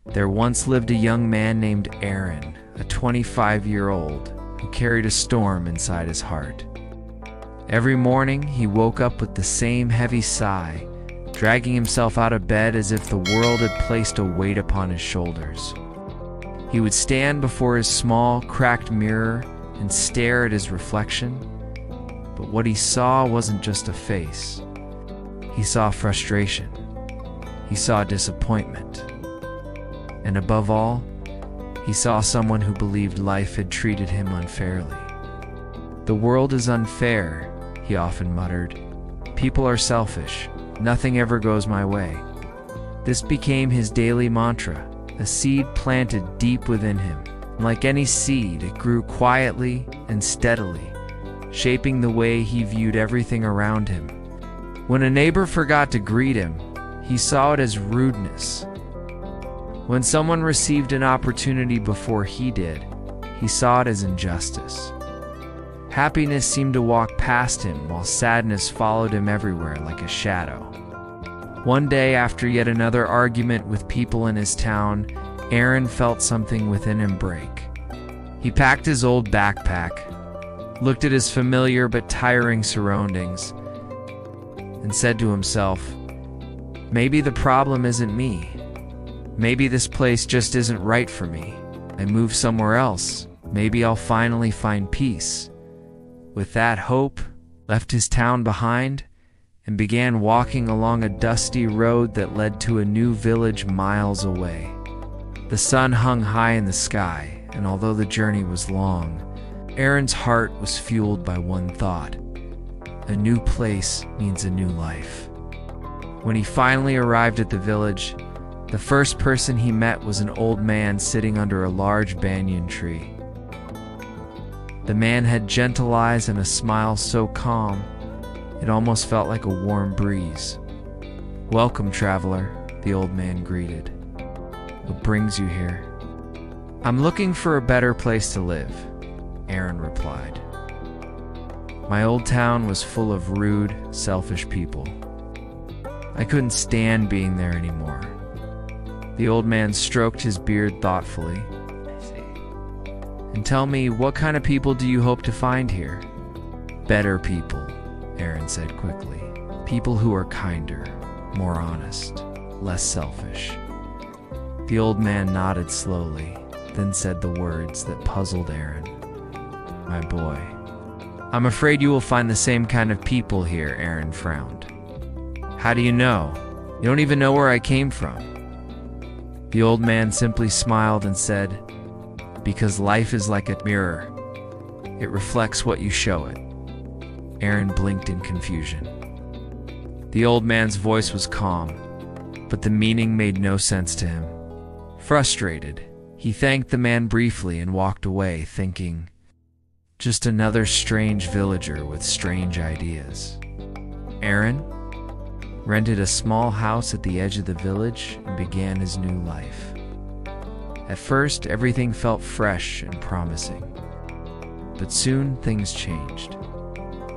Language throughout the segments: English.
There once lived a young man named Aaron, a 25-year-old who carried a storm inside his heart. Every morning, he woke up with the same heavy sigh, dragging himself out of bed as if the world had placed a weight upon his shoulders. He would stand before his small, cracked mirror and stare at his reflection, but what he saw wasn't just a face. He saw frustration. He saw disappointment. And above all, he saw someone who believed life had treated him unfairly. "The world is unfair," he often muttered. "People are selfish. Nothing ever goes my way." This became his daily mantra, a seed planted deep within him. Like any seed, it grew quietly and steadily, shaping the way he viewed everything around him. When a neighbor forgot to greet him, he saw it as rudeness. When someone received an opportunity before he did, he saw it as injustice. Happiness seemed to walk past him, while sadness followed him everywhere like a shadow. One day, after yet another argument with people in his town, Aaron felt something within him break. He packed his old backpack, looked at his familiar but tiring surroundings, and said to himself, "Maybe the problem isn't me. Maybe this place just isn't right for me. I move somewhere else. Maybe I'll finally find peace." With that hope, left his town behind and began walking along a dusty road that led to a new village miles away. The sun hung high in the sky, and although the journey was long, Aaron's heart was fueled by one thought: a new place means a new life. When he finally arrived at the village, the first person he met was an old man sitting under a large banyan tree. The man had gentle eyes and a smile so calm, it almost felt like a warm breeze. "Welcome, traveler," the old man greeted. "What brings you here?" "I'm looking for a better place to live," Aaron replied. "My old town was full of rude, selfish people. I couldn't stand being there anymore." The old man stroked his beard thoughtfully. "And tell me, what kind of people do you hope to find here?" "Better people," Aaron said quickly. "People who are kinder, more honest, less selfish." The old man nodded slowly, then said the words that puzzled Aaron. "My boy." "I'm afraid you will find the same kind of people here," Aaron frowned. "How do you know? You don't even know where I came from." The old man simply smiled and said, "Because life is like a mirror. It reflects what you show it." Aaron blinked in confusion. The old man's voice was calm, but the meaning made no sense to him. Frustrated, he thanked the man briefly and walked away, thinking, "Just another strange villager with strange ideas." Aaron rented a small house at the edge of the village and began his new life. At first, everything felt fresh and promising, but soon things changed.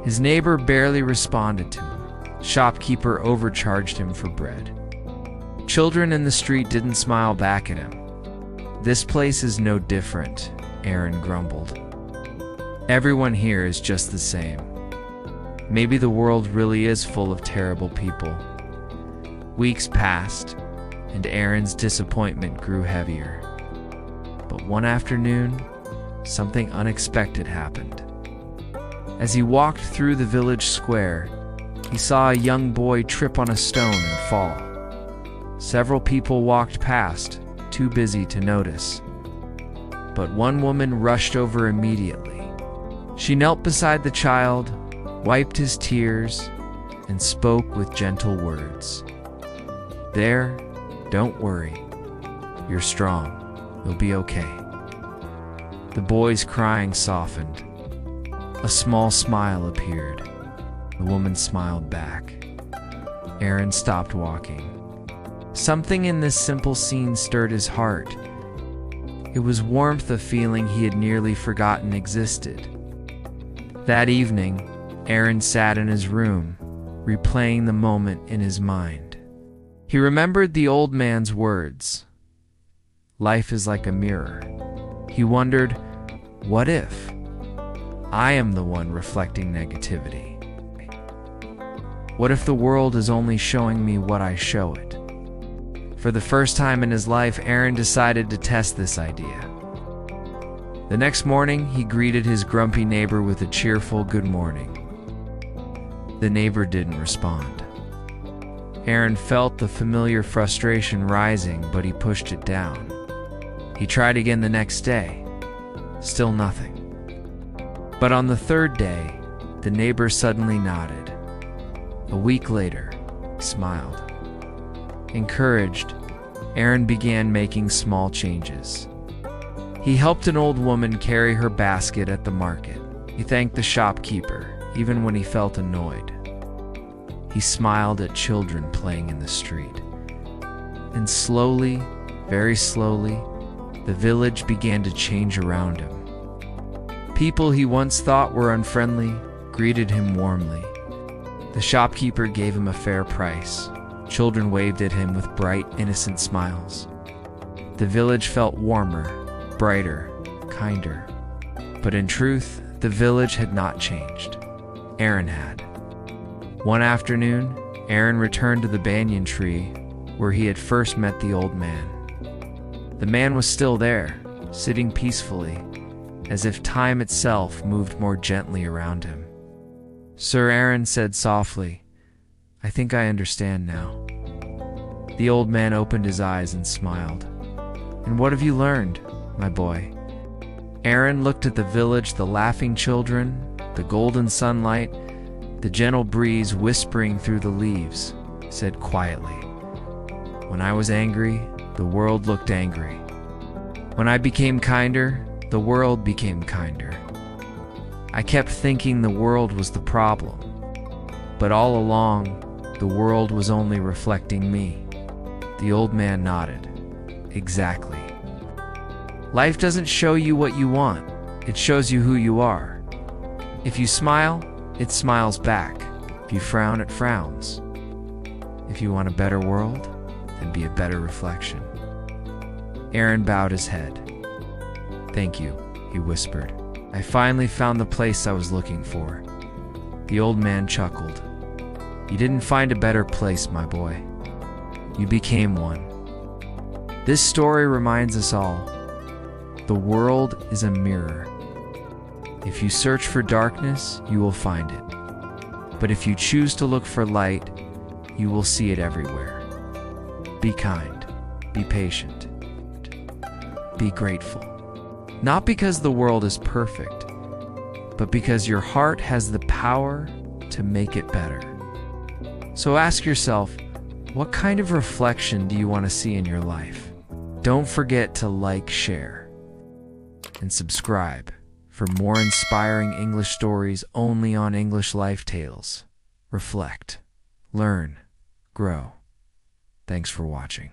His neighbor barely responded to him. Shopkeeper overcharged him for bread. Children in the street didn't smile back at him. "This place is no different," Aaron grumbled. "Everyone here is just the same. Maybe the world really is full of terrible people." Weeks passed, and Aaron's disappointment grew heavier. But one afternoon, something unexpected happened. As he walked through the village square, he saw a young boy trip on a stone and fall. Several people walked past, too busy to notice. But one woman rushed over immediately. She knelt beside the child, wiped his tears, and spoke with gentle words. "There, don't worry. You're strong. You'll be okay." The boy's crying softened. A small smile appeared. The woman smiled back. Aaron stopped walking. Something in this simple scene stirred his heart. It was warmth of feeling he had nearly forgotten existed. That evening, Aaron sat in his room, replaying the moment in his mind. He remembered the old man's words. life is like a mirror. He wondered, what if I am the one reflecting negativity? What if the world is only showing me what I show it? For the first time in his life, Aaron decided to test this idea. The next morning, he greeted his grumpy neighbor with a cheerful good morning. The neighbor didn't respond. Aaron felt the familiar frustration rising, but he pushed it down. He tried again the next day. Still nothing. But on the third day, the neighbor suddenly nodded. A week later, he smiled. Encouraged, Aaron began making small changes. He helped an old woman carry her basket at the market. He thanked the shopkeeper, even when he felt annoyed. He smiled at children playing in the street. And slowly, very slowly, the village began to change around him. People he once thought were unfriendly greeted him warmly. The shopkeeper gave him a fair price. Children waved at him with bright, innocent smiles. The village felt warmer, brighter, kinder. But in truth, the village had not changed. Aaron had. One afternoon, Aaron returned to the banyan tree where he had first met the old man. The man was still there, sitting peacefully, as if time itself moved more gently around him. Sir Aaron said softly, "I think I understand now." The old man opened his eyes and smiled. "And what have you learned, my boy?" Aaron looked at the village, the laughing children, the golden sunlight, the gentle breeze whispering through the leaves, said quietly, "When I was angry, the world looked angry. When I became kinder, the world became kinder. I kept thinking the world was the problem, but all along, the world was only reflecting me." The old man nodded. "Exactly. Life doesn't show you what you want, it shows you who you are. If you smile, it smiles back. If you frown, it frowns. If you want a better world, then be a better reflection." Aaron bowed his head. "Thank you," he whispered. "I finally found the place I was looking for." The old man chuckled. "You didn't find a better place, my boy. You became one." This story reminds us all, the world is a mirror. If you search for darkness, you will find it. But if you choose to look for light, you will see it everywhere. Be kind, be patient, be grateful. Not because the world is perfect, but because your heart has the power to make it better. So ask yourself, what kind of reflection do you want to see in your life? Don't forget to like, share, and subscribe for more inspiring English stories only on English Life Tales. Reflect, learn, grow. Thanks for watching.